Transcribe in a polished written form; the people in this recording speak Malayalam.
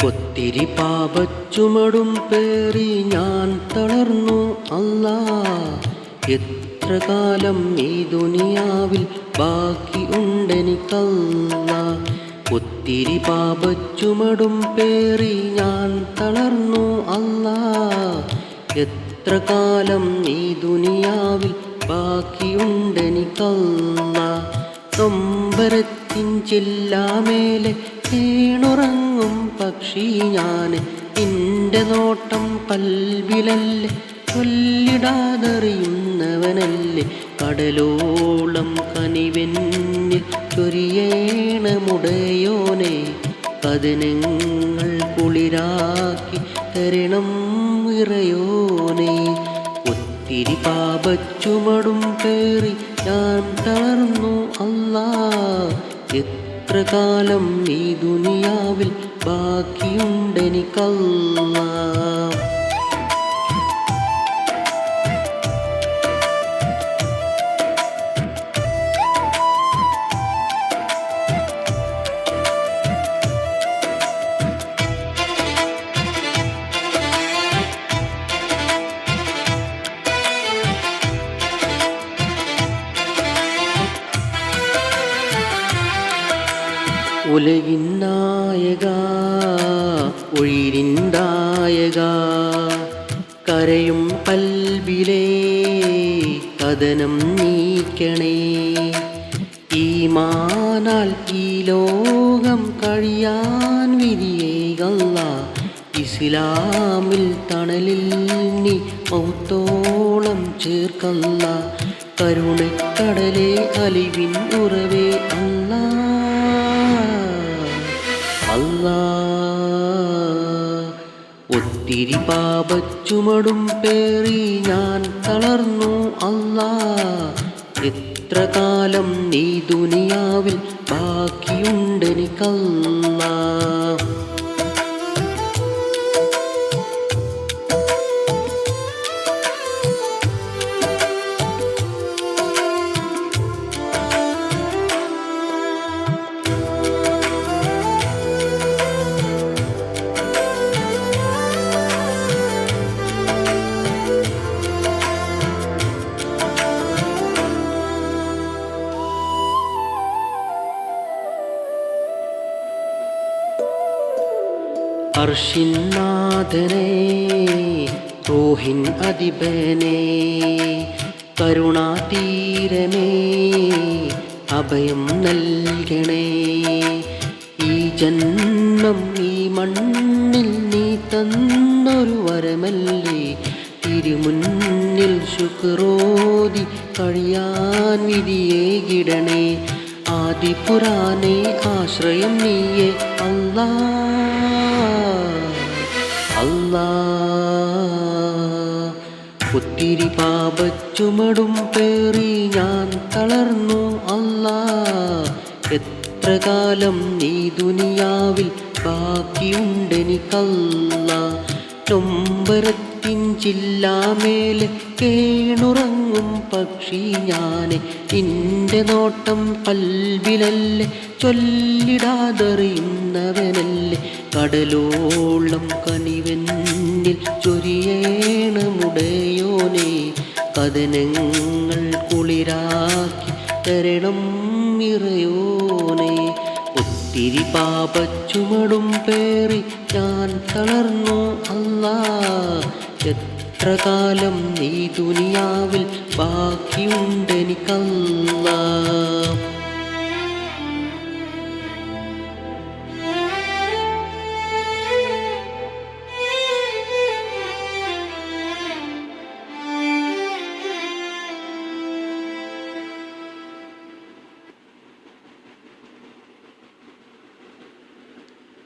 ഒത്തിരി പാപച്ചുമടും പേറി ഞാൻ തളർന്നു അല്ലാ. എത്ര കാലം ഈ ദുനിയാവിൽ ബാക്കി ഉണ്ടെനിക്കല്ലാ. ഒത്തിരി പാപച്ചുമടും പേറി ഞാൻ തളർന്നു അല്ലാ. എത്ര കാലം ഈ ദുനിയാവിൽ ബാക്കിയുണ്ടെനിക്കല്ലാ. നൊമ്പരത്തിൻ ചില്ലാമേലെ വീണുറങ്ങും പക്ഷി ഞാൻ. നിന്റെ നോട്ടം കൽബിലല്ലേ, ചൊല്ലിടാതറിയുന്നവനല്ലേ. കടലോളം കനിവെന്നിൽ ചൊരിയേണമുടയോനെ. കഥനങ്ങൾ കുളിരാക്കി തരണം ഇറയോനെ. ഒത്തിരി പാപച്ചുമടും പേറി ഞാൻ തളർന്നു അല്ലാ. എത്ര കാലം ഈ ദുനിയാവിൽ ബാക്കിയുണ്ടെനിക്കല്ലാ. ഉലകിൻ നായക, ഉയിരിന്തായക, കരയും കൽബിലെ കഥനം നീക്കണേ. ഈമാനാൽ ഈ ലോകം കഴിയാൻ വിധിയേകല്ലാ. ഇസ്ലാമിൽ തണലിൽ നീ മൗത്തോളം ചേർക്കല്ലാ. കരുണക്കടലേ അലിവിൻ ഉറവേ അല്ലാ. അല്ലാ, ഒത്തിരി പാപച്ചുമടും പേറി ഞാൻ തളർന്നു അല്ലാ. എത്ര കാലം ഈ ദുനിയാവിൽ ബാക്കിയുണ്ടെനിക്കല്ലാ. അർശിൻ നാഥനേ, റൂഹിൻ അധിപനേ, കരുണാതീരമേ, അഭയം നൽകണേ. ഈ ജന്മം ഈ മണ്ണിൽ നീ തന്നൊരു വരമല്ലേ. തിരുമുന്നിൽ ശുക്രോതി കഴിയാൻ വിധിയേകിടണേ. ആദിപുരാനേ, ആശ്രയം നീയേ അല്ലാ. അല്ലാ, ഒത്തിരി പാപച്ചുമടും പേറി ഞാൻ തളർന്നു അല്ലാ. എത്ര കാലം ഈ ദുനിയാവിൽ ബാക്കിയുണ്ടെനിക്കല്ലാ. നൊമ്പരത്തിൻ ചില്ലാമേലെ കേണുറങ്ങും പക്ഷി ഞാനെ. നിന്റെ നോട്ടം കൽബിലല്ലേ, ചൊല്ലിടാതറിയുന്നവനല്ലേ. കടലോളം കനിവെന്നിൽ ചൊരിയേണമുടയോനെ. കഥനങ്ങൾ കുളിരാക്കി തരണം ഇറയോനെ. ഒത്തിരി പാപച്ചുമടും പേറി ഞാൻ തളർന്നു അല്ലാ. എത്ര കാലം ഈ ദുനിയാവിൽ ബാക്കിയുണ്ടെനിക്കല്ലാ.